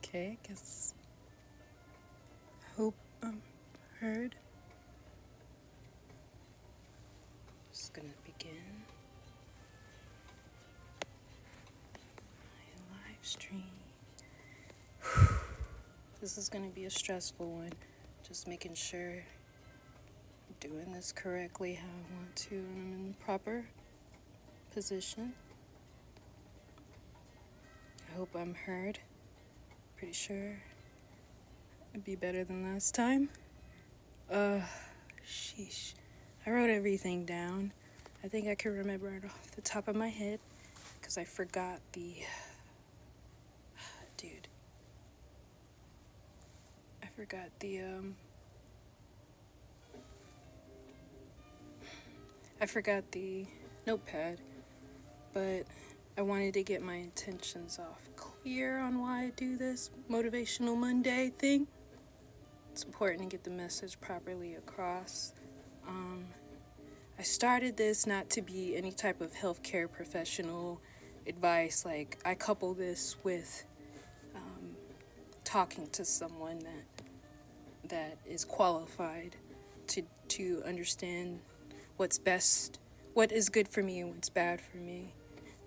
Okay, I guess. Hope I'm heard. Just gonna begin my live stream. This is gonna be a stressful one. Just making sure I'm doing this correctly how I want to and I'm in the proper position. I hope I'm heard. Pretty sure it'd be better than last time. Sheesh. I wrote everything down. I think I can remember it off the top of my head because I forgot the. Dude. I forgot the. I forgot the notepad, but I wanted to get my intentions off clear on why I do this Motivational Monday thing. It's important to get the message properly across. I started this not to be any type of healthcare professional advice. Like, I couple this with talking to someone that is qualified to understand what's best, what is good for me and what's bad for me.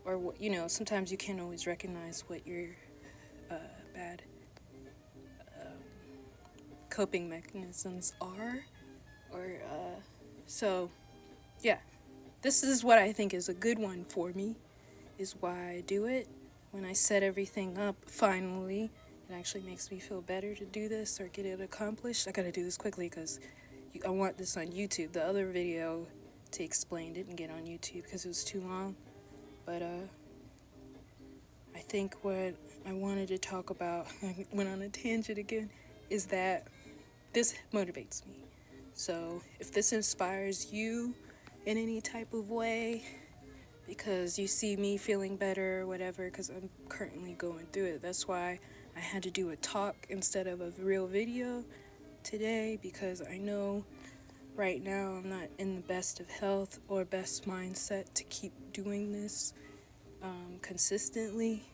Or, sometimes you can't always recognize what your bad coping mechanisms are. So, yeah, this is what I think is a good one for me, is why I do it. When I set everything up, finally, it actually makes me feel better to do this or get it accomplished. I gotta do this quickly because I want this on YouTube. The other video to explain didn't get on YouTube because it was too long. But I think what I wanted to talk about, I went on a tangent again, is that this motivates me. So if this inspires you in any type of way, because you see me feeling better or whatever, because I'm currently going through it, that's why I had to do a talk instead of a real video today, because I know right now I'm not in the best of health or best mindset to keep doing this consistently.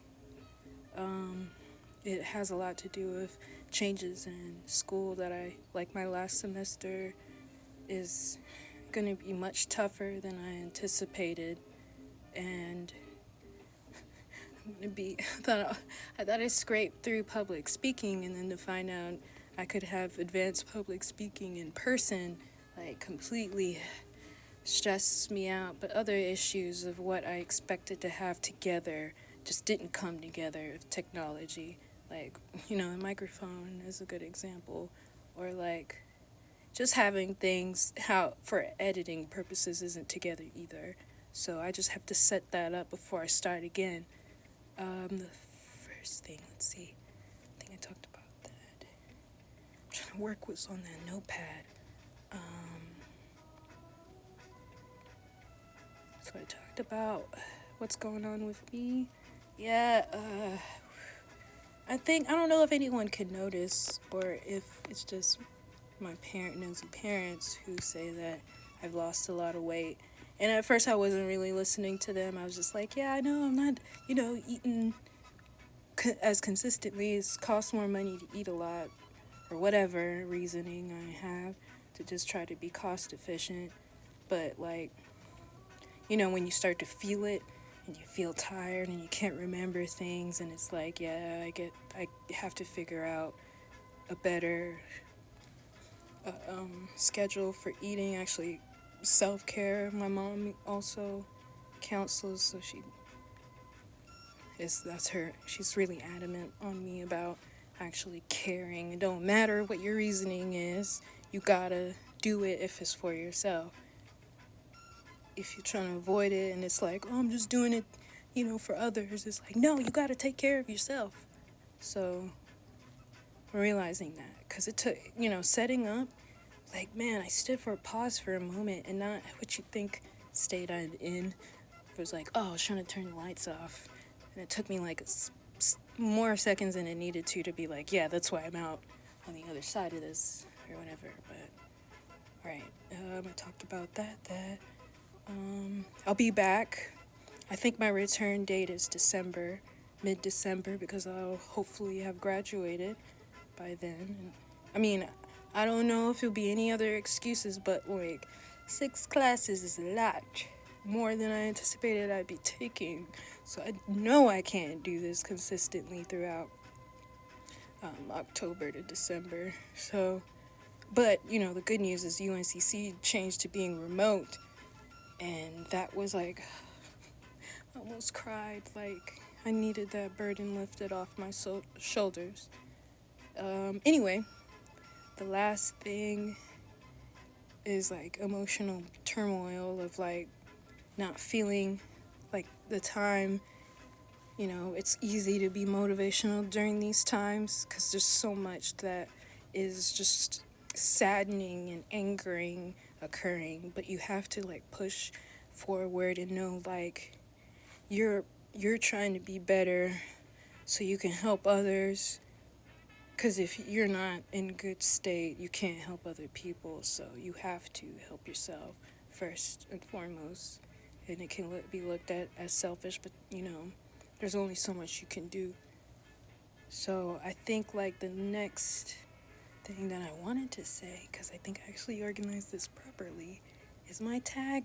It has a lot to do with changes in school that like my last semester is going to be much tougher than I anticipated, and I'm going to be, I thought I scraped through public speaking, and then to find out I could have advanced public speaking in person, like, completely stresses me out. But other issues of what I expected to have together just didn't come together with technology. Like, a microphone is a good example. Or, like, just having things how for editing purposes isn't together either. So I just have to set that up before I start again. The first thing, let's see. I think I talked about that. I'm trying to work what's on that notepad. So I talked about what's going on with me. Yeah, I don't know if anyone can notice or if it's just my nosy parents who say that I've lost a lot of weight. And at first I wasn't really listening to them. I was just like, yeah, I know I'm not, eating as consistently. It costs more money to eat a lot, or whatever reasoning I have to just try to be cost efficient. But, like, when you start to feel it and you feel tired and you can't remember things, and it's like, yeah, I have to figure out a better schedule for eating. Actually, self-care. My mom also counsels, so she's really adamant on me about actually caring. It don't matter what your reasoning is, you gotta do it if it's for yourself. If you're trying to avoid it and it's like, oh, I'm just doing it, for others, it's like, no, you gotta take care of yourself. So I'm realizing that, because it took, setting up, like, man, I stood for a pause for a moment, and not what you think state I'm in. It was like, oh, I was trying to turn the lights off, and it took me like more seconds than it needed to be like, yeah, that's why I'm out on the other side of this or whatever. But all right, I talked about that. I'll be back. I think my return date is December. mid-December because I'll hopefully have graduated by then. And, I mean, I don't know if it'll be any other excuses, but like 6 classes is a lot more than I anticipated I'd be taking. So I know I can't do this consistently throughout October to December. So, but you know, the good news is UNCC changed to being remote, and that was like, I almost cried. Like I needed that burden lifted off my shoulders. Anyway, the last thing is like emotional turmoil of like not feeling like the time. You know, it's easy to be motivational during these times because there's so much that is just saddening and angering occurring, but you have to like push forward and know like you're trying to be better so you can help others, because if you're not in good state you can't help other people, so you have to help yourself first and foremost. And it can be looked at as selfish, but you know, there's only so much you can do. So I think like the next thing that I wanted to say, because I think I actually organized this properly, is my tag.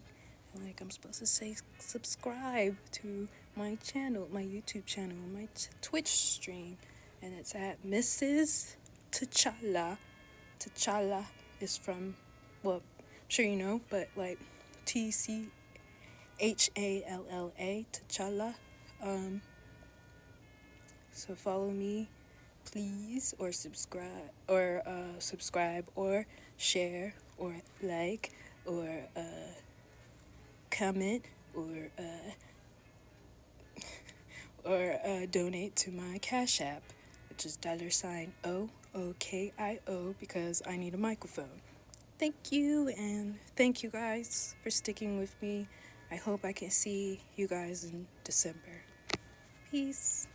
Like I'm supposed to say subscribe to my channel, my YouTube channel, my Twitch stream, and it's at Mrs. T'Challa. T'Challa is from, well, I'm sure you know, but like TCHALLA, T'Challa. So follow me, please, or subscribe, or share, or like, or comment, or donate to my Cash App, which is $OOKIO, because I need a microphone. Thank you, and thank you guys for sticking with me. I hope I can see you guys in December. Peace.